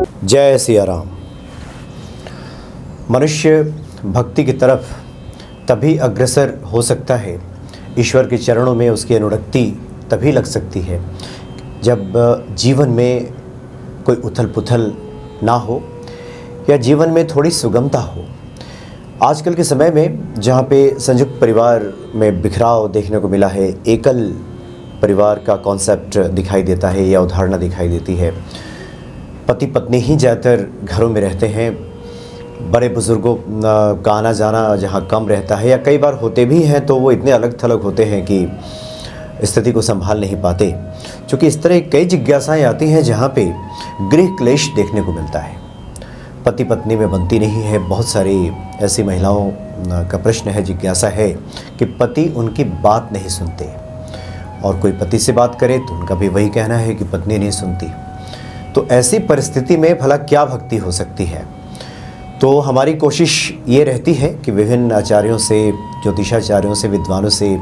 जय सिया राम। मनुष्य भक्ति की तरफ तभी अग्रसर हो सकता है, ईश्वर के चरणों में उसकी अनुरक्ति तभी लग सकती है जब जीवन में कोई उथल पुथल ना हो या जीवन में थोड़ी सुगमता हो। आजकल के समय में जहाँ पे संयुक्त परिवार में बिखराव देखने को मिला है, एकल परिवार का कॉन्सेप्ट दिखाई देता है या उदाहरण दिखाई देती है। पति पत्नी ही ज़्यादातर घरों में रहते हैं, बड़े बुज़ुर्गों का आना जाना जहाँ कम रहता है या कई बार होते भी हैं तो वो इतने अलग थलग होते हैं कि स्थिति को संभाल नहीं पाते। क्योंकि इस तरह कई जिज्ञासाएं आती हैं जहाँ पे गृह क्लेश देखने को मिलता है, पति पत्नी में बनती नहीं है। बहुत सारी ऐसी महिलाओं का प्रश्न है, जिज्ञासा है कि पति उनकी बात नहीं सुनते और कोई पति से बात करे तो उनका भी वही कहना है कि पत्नी नहीं सुनती। तो ऐसी परिस्थिति में भला क्या भक्ति हो सकती है? तो हमारी कोशिश ये रहती है कि विभिन्न आचार्यों से, ज्योतिषाचार्यों से, विद्वानों से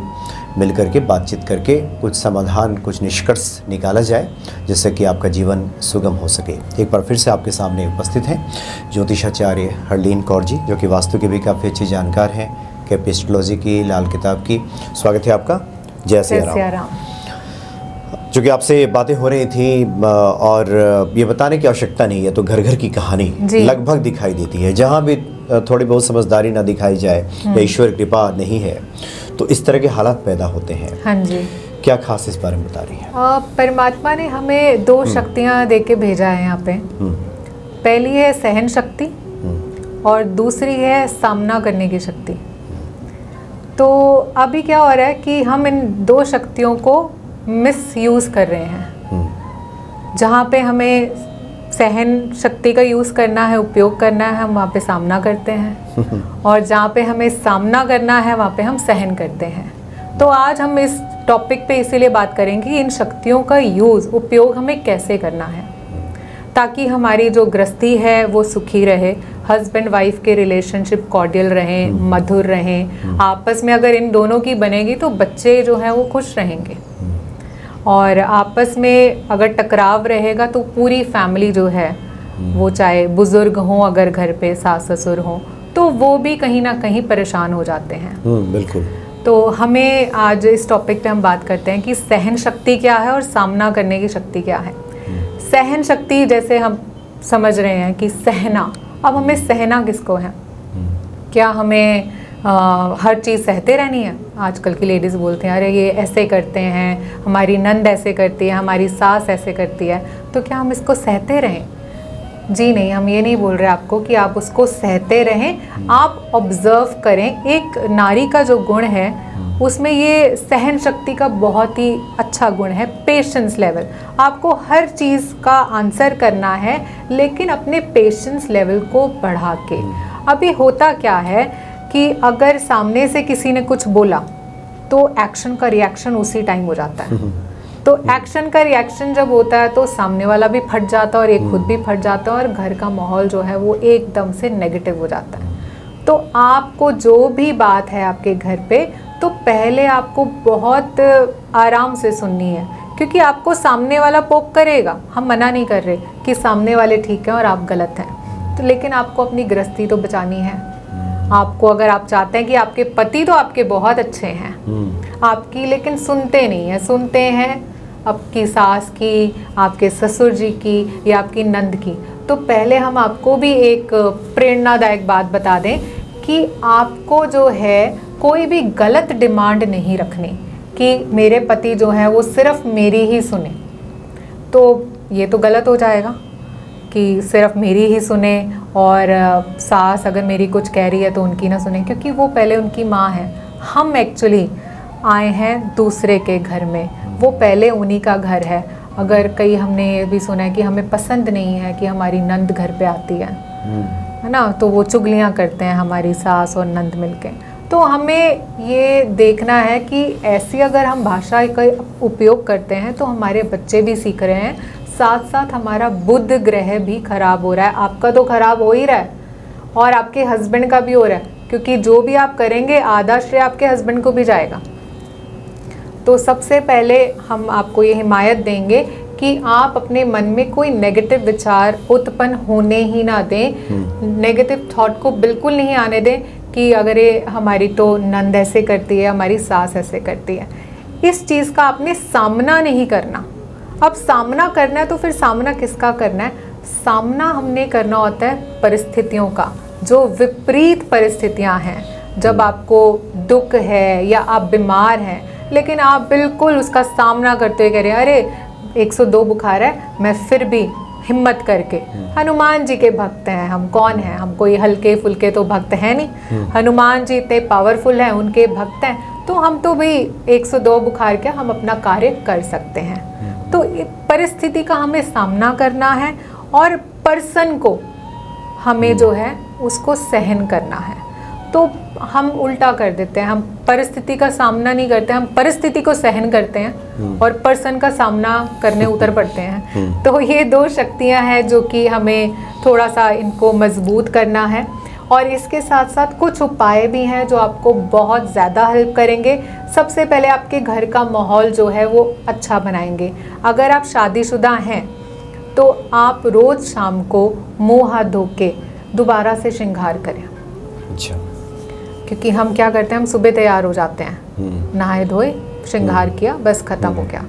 मिलकर के बातचीत करके कुछ समाधान, कुछ निष्कर्ष निकाला जाए जिससे कि आपका जीवन सुगम हो सके। एक बार फिर से आपके सामने उपस्थित हैं ज्योतिषाचार्य हरलीन कौर जी, जो कि वास्तु के भी काफ़ी अच्छी जानकार हैं, कैपिस्ट्रोलॉजी की, लाल किताब की। स्वागत है आपका। जय सिया राम। चूँकि आपसे बातें हो रही थी और ये बताने की आवश्यकता नहीं है, तो घर घर की कहानी लगभग दिखाई देती है। जहाँ भी थोड़ी बहुत समझदारी ना दिखाई जाए या ईश्वर कृपा नहीं है तो इस तरह के हालात पैदा होते हैं। हाँ जी। क्या खास इस बारे में बता रही है? परमात्मा ने हमें दो शक्तियाँ दे के भेजा है यहाँ पे। पहली है सहन शक्ति और दूसरी है सामना करने की शक्ति। तो अभी क्या हो रहा है कि हम इन दो शक्तियों को मिसयूज़ कर रहे हैं। जहाँ पे हमें सहन शक्ति का यूज़ करना है, उपयोग करना है, हम वहाँ पे सामना करते हैं और जहाँ पे हमें सामना करना है वहाँ पे हम सहन करते हैं। तो आज हम इस टॉपिक पे इसीलिए बात करेंगे कि इन शक्तियों का यूज़, उपयोग हमें कैसे करना है ताकि हमारी जो गृहस्थी है वो सुखी रहे, हस्बैंड वाइफ के रिलेशनशिप कॉर्डियल रहें, मधुर रहें। आपस में अगर इन दोनों की बनेगी तो बच्चे जो हैं वो खुश रहेंगे और आपस में अगर टकराव रहेगा तो पूरी फैमिली जो है वो, चाहे बुजुर्ग हों, अगर घर पे सास ससुर हों, तो वो भी कहीं ना कहीं परेशान हो जाते हैं। बिल्कुल। तो हमें आज इस टॉपिक पे हम बात करते हैं कि सहन शक्ति क्या है और सामना करने की शक्ति क्या है। सहन शक्ति जैसे हम समझ रहे हैं कि सहना, अब हमें सहना किसको है? क्या हमें हर चीज़ सहते रहनी है? आजकल की लेडीज़ बोलते हैं अरे ये ऐसे करते हैं, हमारी नंद ऐसे करती है, हमारी सास ऐसे करती है, तो क्या हम इसको सहते रहें? जी नहीं, हम ये नहीं बोल रहे आपको कि आप उसको सहते रहें। आप ऑब्जर्व करें। एक नारी का जो गुण है उसमें ये सहन शक्ति का बहुत ही अच्छा गुण है, पेशेंस लेवल। आपको हर चीज़ का आंसर करना है लेकिन अपने पेशेंस लेवल को बढ़ा के। अभी होता क्या है कि अगर सामने से किसी ने कुछ बोला तो एक्शन का रिएक्शन उसी टाइम हो जाता है। तो एक्शन का रिएक्शन जब होता है तो सामने वाला भी फट जाता है और एक खुद भी फट जाता है और घर का माहौल जो है वो एकदम से नेगेटिव हो जाता है। तो आपको जो भी बात है आपके घर पे, तो पहले आपको बहुत आराम से सुननी है, क्योंकि आपको सामने वाला पोक करेगा। हम मना नहीं कर रहे कि सामने वाले ठीक हैं और आप गलत हैं, तो लेकिन आपको अपनी गृहस्थी तो बचानी है। आपको, अगर आप चाहते हैं कि आपके पति तो आपके बहुत अच्छे हैं आपकी, लेकिन सुनते नहीं हैं, सुनते हैं आपकी सास की, आपके ससुर जी की या आपकी नंद की, तो पहले हम आपको भी एक प्रेरणादायक बात बता दें कि आपको जो है कोई भी गलत डिमांड नहीं रखनी कि मेरे पति जो है वो सिर्फ मेरी ही सुने। तो ये तो गलत हो जाएगा कि सिर्फ मेरी ही सुने और सास अगर मेरी कुछ कह रही है तो उनकी ना सुने, क्योंकि वो पहले उनकी माँ है। हम एक्चुअली आए हैं दूसरे के घर में, वो पहले उन्हीं का घर है। अगर कई हमने ये भी सुना है कि हमें पसंद नहीं है कि हमारी नंद घर पे आती है ना, तो वो चुगलियाँ करते हैं हमारी सास और नंद मिलके। तो हमें ये देखना है कि ऐसी अगर हम भाषा का उपयोग करते हैं तो हमारे बच्चे भी सीख रहे हैं, साथ साथ हमारा बुध ग्रह भी खराब हो रहा है। आपका तो खराब हो ही रहा है और आपके हस्बैंड का भी हो रहा है, क्योंकि जो भी आप करेंगे आधा श्रेय आपके हस्बैंड को भी जाएगा। तो सबसे पहले हम आपको ये हिमायत देंगे कि आप अपने मन में कोई नेगेटिव विचार उत्पन्न होने ही ना दें, नेगेटिव थॉट को बिल्कुल नहीं आने दें कि अगर ये हमारी तो नंद ऐसे करती है, हमारी सास ऐसे करती है। इस चीज़ का आपने सामना नहीं करना। अब सामना करना है तो फिर सामना किसका करना है? सामना हमने करना होता है परिस्थितियों का, जो विपरीत परिस्थितियां हैं। जब आपको दुख है या आप बीमार हैं, लेकिन आप बिल्कुल उसका सामना करते हुए कह रहे हैं अरे 102 बुखार है, मैं फिर भी हिम्मत करके, हनुमान जी के भक्त हैं हम, कौन हैं हम, कोई हल्के फुल्के तो भक्त हैं नहीं, हनुमान जी इतने पावरफुल हैं, उनके भक्त हैं, तो हम तो भाई 102 बुखार क्या, हम अपना कार्य कर सकते हैं। तो परिस्थिति का हमें सामना करना है और पर्सन को हमें जो है उसको सहन करना है। तो हम उल्टा कर देते हैं, हम परिस्थिति का सामना नहीं करते, हम परिस्थिति को सहन करते हैं और पर्सन का सामना करने उतर पड़ते हैं। तो ये दो शक्तियां हैं जो कि हमें थोड़ा सा इनको मजबूत करना है। और इसके साथ साथ कुछ उपाय भी हैं जो आपको बहुत ज़्यादा हेल्प करेंगे। सबसे पहले आपके घर का माहौल जो है वो अच्छा बनाएंगे। अगर आप शादीशुदा हैं तो आप रोज़ शाम को मुँह हाथ धो के दोबारा से श्रृंगार करें। अच्छा। क्योंकि हम क्या करते हैं, हम सुबह तैयार हो जाते हैं, नहाए धोए श्रृंगार किया, बस ख़त्म हो गया।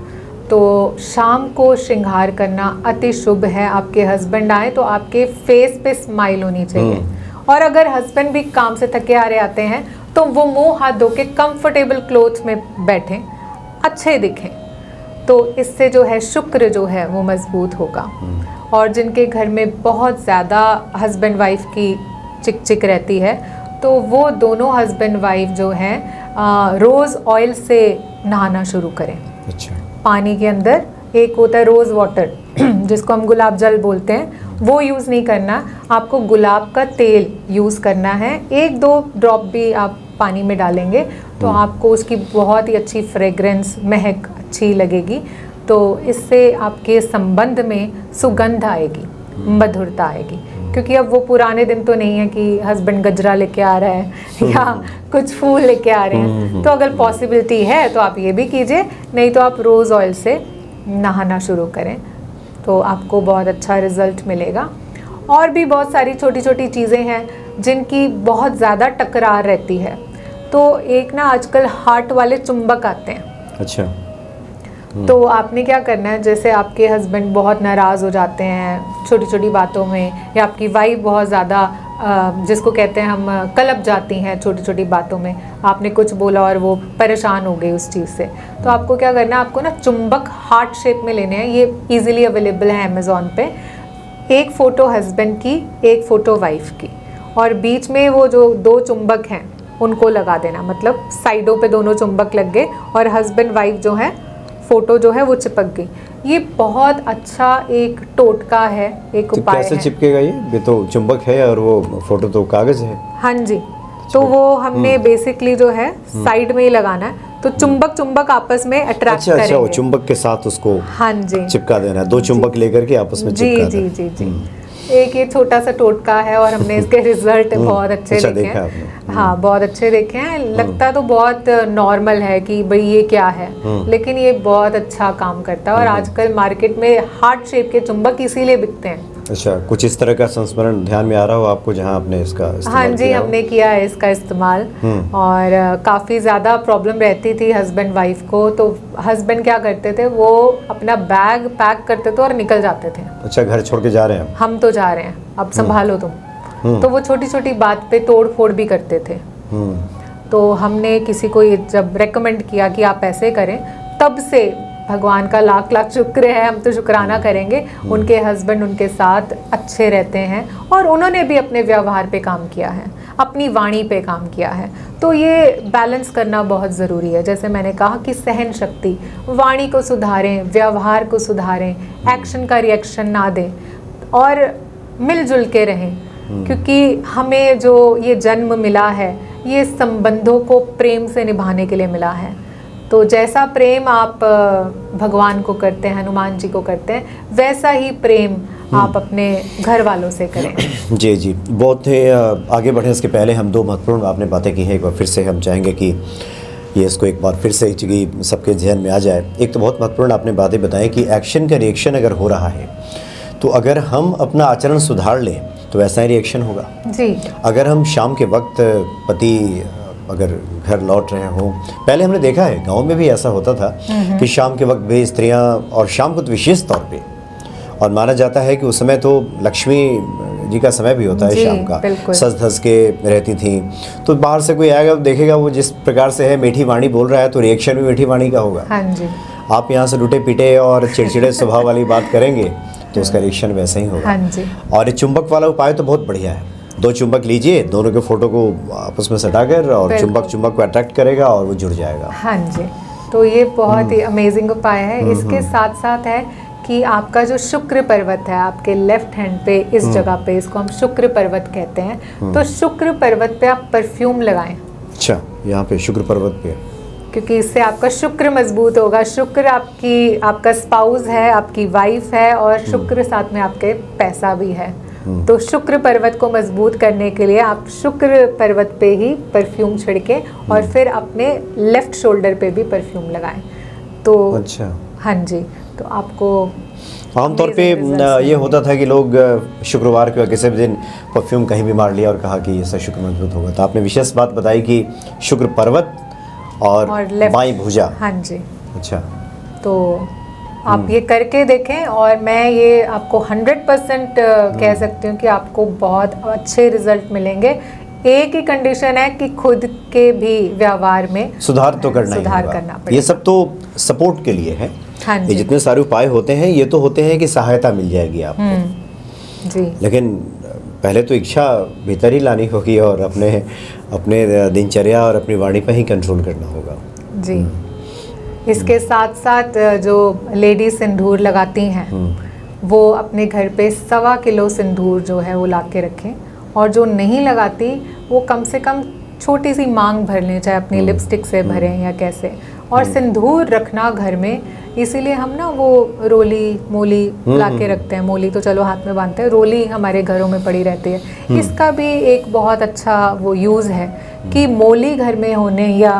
तो शाम को श्रृंगार करना अति शुभ है। आपके हस्बैंड आए तो आपके फेस पे स्माइल होनी चाहिए। और अगर हस्बैंड भी काम से थके आ रहे आते हैं तो वो मुंह हाथ धो के कंफर्टेबल क्लोथ्स में बैठें, अच्छे दिखें। तो इससे जो है शुक्र जो है वो मजबूत होगा। और जिनके घर में बहुत ज़्यादा हस्बैंड वाइफ की चिक चिक रहती है तो वो दोनों हस्बैंड वाइफ जो हैं रोज़ ऑयल से नहाना शुरू करें। अच्छा। पानी के अंदर एक होता है रोज़ वाटर जिसको हम गुलाब जल बोलते हैं, वो यूज़ नहीं करना, आपको गुलाब का तेल यूज़ करना है। 1-2 ड्रॉप भी आप पानी में डालेंगे तो आपको उसकी बहुत ही अच्छी फ्रेग्रेंस, महक अच्छी लगेगी। तो इससे आपके संबंध में सुगंध आएगी, मधुरता आएगी। क्योंकि अब वो पुराने दिन तो नहीं है कि हस्बैंड गजरा लेके आ रहा है या कुछ फूल लेके आ रहे हैं। तो अगर पॉसिबिलिटी है तो आप ये भी कीजिए, नहीं तो आप रोज़ ऑयल से नहाना शुरू करें तो आपको बहुत अच्छा रिज़ल्ट मिलेगा। और भी बहुत सारी छोटी छोटी चीज़ें हैं जिनकी बहुत ज़्यादा टकरार रहती है। तो एक ना आजकल हार्ट वाले चुंबक आते हैं। अच्छा। तो आपने क्या करना है, जैसे आपके हस्बैंड बहुत नाराज़ हो जाते हैं छोटी छोटी बातों में, या आपकी वाइफ बहुत ज़्यादा जिसको कहते हैं हम कलप जाती हैं छोटी छोटी बातों में, आपने कुछ बोला और वो परेशान हो गई उस चीज़ से, तो आपको क्या करना है, आपको ना चुंबक हार्ट शेप में लेने हैं। ये इजीली अवेलेबल है अमेज़ॉन पे। एक फ़ोटो हस्बैंड की, एक फ़ोटो वाइफ की, और बीच में वो जो 2 चुंबक हैं उनको लगा देना। मतलब साइडों पे दोनों चुंबक लग गए और हस्बैंड वाइफ जो है फ़ोटो जो है वो चिपक गई। ये बहुत अच्छा एक टोटका है, एक उपाय है। कैसे चिपकेगा ये तो चुंबक है और वो फोटो तो कागज़ है। हाँ जी। तो वो हमने बेसिकली जो है साइड में ही लगाना है, तो चुंबक चुंबक आपस में अट्रैक्ट करेंगे। अच्छा, वो चुंबक के साथ उसको हाँ जी चिपका देना है। 2 चुंबक लेकर के आपस में चिपका जी जी जी जी। एक ये छोटा सा टोटका है और हमने इसके रिजल्ट बहुत अच्छे देखे हैं। हाँ, बहुत अच्छे देखे हैं। लगता तो बहुत नॉर्मल है कि भाई ये क्या है, लेकिन ये बहुत अच्छा काम करता है। और आजकल मार्केट में हार्ट शेप के चुंबक इसीलिए बिकते हैं। अच्छा, कुछ इस तरह का संस्मरण ध्यान में आ रहा हो आपको जहां आपने इसका इस्तेमाल हाँ जी, हमने किया है इसका इस्तेमाल। और काफ़ी ज़्यादा प्रॉब्लम रहती थी हस्बैंड वाइफ को। तो हस्बैंड क्या करते थे, वो अपना बैग पैक करते थे और निकल जाते थे। अच्छा, घर छोड़ के जा रहे हैं हम तो जा रहे हैं, अब संभालो तुम। तो वो छोटी छोटी बात पे तोड़ फोड़ भी करते थे। तो हमने किसी को ये जब रेकमेंड किया कि आप ऐसे करें, तब से भगवान का लाख लाख शुक्र है, हम तो शुक्राना करेंगे। उनके हस्बैंड उनके साथ अच्छे रहते हैं और उन्होंने भी अपने व्यवहार पे काम किया है, अपनी वाणी पे काम किया है। तो ये बैलेंस करना बहुत ज़रूरी है। जैसे मैंने कहा कि सहन शक्ति, वाणी को सुधारें, व्यवहार को सुधारें, एक्शन का रिएक्शन ना दें और मिलजुल के रहें। क्योंकि हमें जो ये जन्म मिला है, ये संबंधों को प्रेम से निभाने के लिए मिला है। तो जैसा प्रेम आप भगवान को करते हैं, हनुमान जी को करते हैं, वैसा ही प्रेम आप अपने घर वालों से करें। जी जी, बहुत ही आगे बढ़े इसके पहले हम 2 महत्वपूर्ण आपने बातें की हैं। एक बार फिर से हम चाहेंगे कि ये इसको एक बार फिर से चूँकि सबके जहन में आ जाए। एक तो बहुत महत्वपूर्ण आपने बातें बताई कि एक्शन का रिएक्शन अगर हो रहा है तो अगर हम अपना आचरण सुधार लें तो वैसा ही रिएक्शन होगा जी। अगर हम शाम के वक्त पति अगर घर लौट रहे हों, पहले हमने देखा है गांव में भी ऐसा होता था कि शाम के वक्त भी स्त्रियां, और शाम को तो विशेष तौर पे, और माना जाता है कि उस समय तो लक्ष्मी जी का समय भी होता है जी, शाम का, बिल्कुल। सज धज के रहती थी। तो बाहर से कोई आएगा देखेगा वो जिस प्रकार से है मीठी वाणी बोल रहा है तो रिएक्शन भी मीठी वाणी का होगा। हाँ जी। आप यहाँ से लुटे पीटे और चिड़चिड़े स्वभाव वाली बात करेंगे तो उसका रिएक्शन वैसा ही होगा। हाँ जी। और ये चुंबक वाला उपाय तो बहुत बढ़िया है। 2 चुंबक लीजिए, दोनों के फोटो को आपस में सटाकर, और बिल्कुल। चुंबक चुंबक को अट्रैक्ट करेगा और वो जुड़ जाएगा। हाँ जी। तो ये बहुत ही अमेजिंग उपाय है। इसके साथ साथ है कि आपका जो शुक्र पर्वत है आपके लेफ्ट हैंड पे, इस जगह पे, इसको हम शुक्र पर्वत कहते हैं। तो शुक्र पर्वत पे आप परफ्यूम लगाएं। अच्छा, यहाँ पे शुक्र पर्वत पे, क्योंकि इससे आपका शुक्र मजबूत होगा। शुक्र आपका स्पाउस है, आपकी वाइफ है, और शुक्र साथ में आपके पैसा भी है। तो शुक्र पर्वत को मजबूत करने के लिए आप शुक्र पर्वत पे ही परफ्यूम छिड़के और फिर अपने लेफ्ट शोल्डर पे भी परफ्यूम लगाएं। तो अच्छा, हाँ जी, तो आपको आमतौर पे ये होता था कि लोग शुक्रवार को किसी भी दिन परफ्यूम कहीं भी मार लिया और कहा कि इससे शुक्र मजबूत होगा। तो आपने विशेष बात बताई कि शुक्र पर्वत और बाईं भुजा। हाँ जी। अच्छा, तो आप ये करके देखें और मैं ये आपको 100% कह सकती हूँ कि आपको बहुत अच्छे रिजल्ट मिलेंगे। एक ही कंडीशन है कि खुद के भी व्यवहार में सुधार तो करना पड़ेगा। ये सब तो सपोर्ट के लिए है। हाँ ये जी। जितने सारे उपाय होते हैं ये तो होते हैं कि सहायता मिल जाएगी आपको। जी। लेकिन पहले तो इच्छा भीतर ही लानी होगी और अपने दिनचर्या और अपनी वाणी पर ही कंट्रोल करना होगा। जी। इसके साथ साथ जो लेडी सिंदूर लगाती हैं वो अपने घर पे 1.25 किलो सिंदूर जो है वो ला के रखें, और जो नहीं लगाती वो कम से कम छोटी सी मांग भर लें, चाहे अपनी लिपस्टिक से भरें या कैसे। और सिंदूर रखना घर में, इसीलिए हम ना वो रोली मोली ला के रखते हैं। मोली तो चलो हाथ में बांधते हैं, रोली हमारे घरों में पड़ी रहती है। इसका भी एक बहुत अच्छा वो यूज़ है कि मोली घर में होने या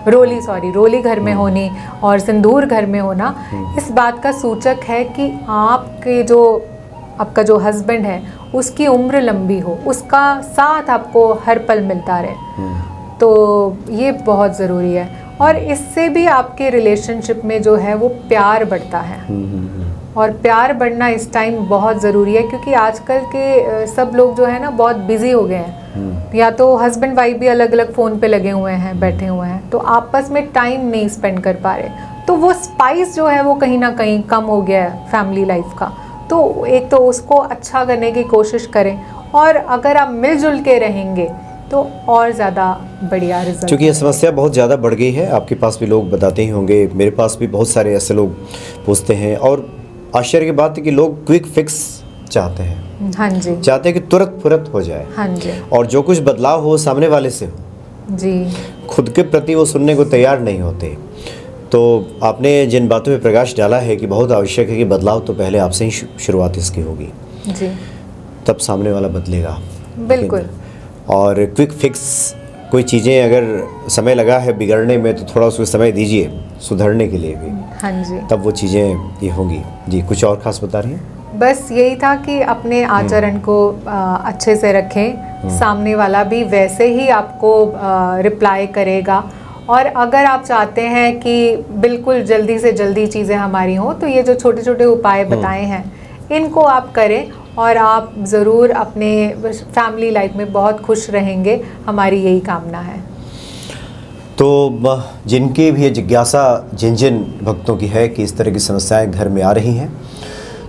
रोली घर में होनी और सिंदूर घर में होना इस बात का सूचक है कि आपका जो हस्बैंड है उसकी उम्र लंबी हो, उसका साथ आपको हर पल मिलता रहे। तो ये बहुत ज़रूरी है, और इससे भी आपके रिलेशनशिप में जो है वो प्यार बढ़ता है। और प्यार बढ़ना इस टाइम बहुत ज़रूरी है, क्योंकि आजकल के सब लोग जो है ना बहुत बिजी हो गए हैं। या तो हस्बैंड वाइफ भी अलग अलग फ़ोन पे लगे हुए हैं, बैठे हुए हैं, तो आपस में टाइम नहीं स्पेंड कर पा रहे। तो वो स्पाइस जो है वो कहीं ना कहीं कम हो गया है फैमिली लाइफ का। तो एक तो उसको अच्छा करने की कोशिश करें, और अगर आप मिलजुल के रहेंगे तो और ज़्यादा बढ़िया रिजल्ट। क्योंकि ये समस्या बहुत ज़्यादा बढ़ गई है, आपके पास भी लोग बताते ही होंगे, मेरे पास भी बहुत सारे ऐसे लोग पूछते हैं। और आश्चर्य की बात है कि लोग क्विक फिक्स चाहते हैं। हाँ जी। चाहते हैं कि तुरंत फुरत हो जाए। हाँ जी। और जो कुछ बदलाव हो सामने वाले से हो जी। खुद के प्रति वो सुनने को तैयार नहीं होते। तो आपने जिन बातों में प्रकाश डाला है कि बहुत आवश्यक है कि बदलाव तो पहले आपसे ही शुरुआत इसकी होगी, जी, तब सामने वाला बदलेगा। बिल्कुल। और क्विक फिक्स कोई चीज़ें अगर समय लगा है बिगड़ने में तो थोड़ा उसको समय दीजिए सुधरने के लिए भी। हाँ जी। तब वो चीज़ें ये होंगी। जी, कुछ और ख़ास बता रही हैं? बस यही था कि अपने आचरण को अच्छे से रखें, सामने वाला भी वैसे ही आपको रिप्लाई करेगा। और अगर आप चाहते हैं कि बिल्कुल जल्दी से जल्दी चीज़ें हमारी हों, तो ये जो छोटे छोटे उपाय बताए हैं इनको आप करें, और आप ज़रूर अपने फैमिली लाइफ में बहुत खुश रहेंगे। हमारी यही कामना है। तो जिनकी भी ये जिज्ञासा जिन भक्तों की है कि इस तरह की समस्याएं घर में आ रही हैं,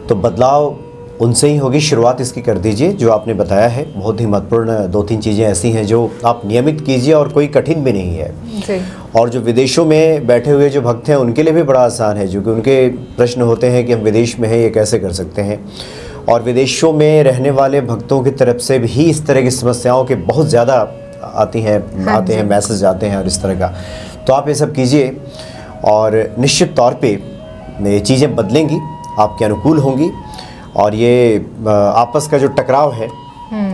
तो बदलाव उनसे ही होगी। शुरुआत इसकी कर दीजिए जो आपने बताया है। बहुत ही महत्वपूर्ण 2-3 चीज़ें ऐसी हैं जो आप नियमित कीजिए, और कोई कठिन भी नहीं है। जी। और जो विदेशों में बैठे हुए जो भक्त हैं उनके लिए भी बड़ा आसान है, क्योंकि उनके प्रश्न होते हैं कि हम विदेश में हैं, ये कैसे कर सकते हैं। और विदेशों में रहने वाले भक्तों की तरफ से भी इस तरह की समस्याओं के बहुत ज़्यादा आते हैं मैसेज आते हैं और इस तरह का। तो आप ये सब कीजिए और निश्चित तौर पे ये चीज़ें बदलेंगी, आपके अनुकूल होंगी। और ये आपस का जो टकराव है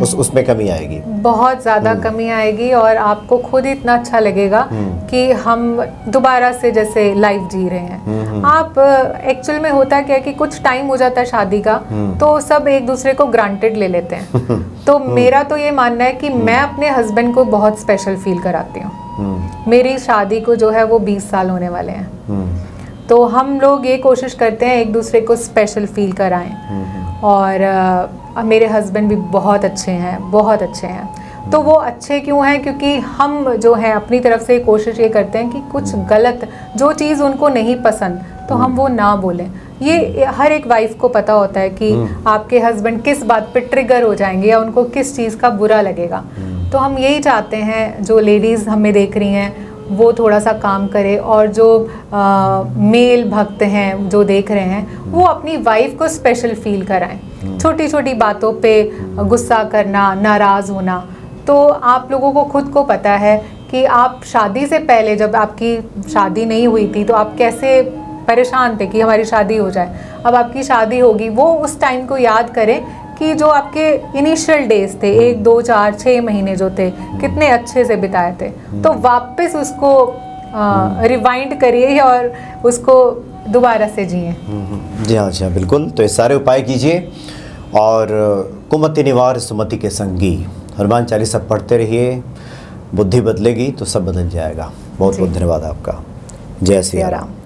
उसमें कमी आएगी, बहुत ज़्यादा कमी आएगी और आपको खुद ही इतना अच्छा लगेगा कि हम दोबारा से जैसे लाइफ जी रहे हैं। आप एक्चुअल में होता क्या है कि कुछ टाइम हो जाता है शादी का तो सब एक दूसरे को ग्रांटेड ले लेते हैं। तो मेरा तो ये मानना है कि मैं अपने हस्बैंड को बहुत स्पेशल फील कराती हूँ। मेरी शादी को जो है वो 20 साल होने वाले हैं, तो हम लोग ये कोशिश करते हैं एक दूसरे को स्पेशल फील कराएं। और मेरे हस्बैंड भी बहुत अच्छे हैं, बहुत अच्छे हैं। तो वो अच्छे क्यों हैं? क्योंकि हम जो है अपनी तरफ से कोशिश ये करते हैं कि कुछ गलत जो चीज़ उनको नहीं पसंद तो हम वो ना बोलें। ये हर एक वाइफ को पता होता है कि आपके हस्बैंड किस बात पे ट्रिगर हो जाएंगे या उनको किस चीज़ का बुरा लगेगा। तो हम यही चाहते हैं जो लेडीज़ हमें देख रही हैं वो थोड़ा सा काम करे, और जो मेल भक्त हैं जो देख रहे हैं वो अपनी वाइफ को स्पेशल फील कराएं। छोटी छोटी बातों पे गुस्सा करना, नाराज़ होना, तो आप लोगों को खुद को पता है कि आप शादी से पहले जब आपकी शादी नहीं हुई थी तो आप कैसे परेशान थे कि हमारी शादी हो जाए। अब आपकी शादी होगी, वो उस टाइम को याद करें कि जो आपके इनिशियल डेज थे 1, 2, 4, 6 महीने जो थे कितने अच्छे से बिताए थे। तो वापस उसको रिवाइंड करिए और उसको दोबारा से जिए। जी हाँ, जी हाँ, बिल्कुल। तो ये सारे उपाय कीजिए और कुमति निवार सुमति के संगी हनुमान चालीसा पढ़ते रहिए, बुद्धि बदलेगी तो सब बदल जाएगा। बहुत बहुत धन्यवाद आपका। जय सिया राम।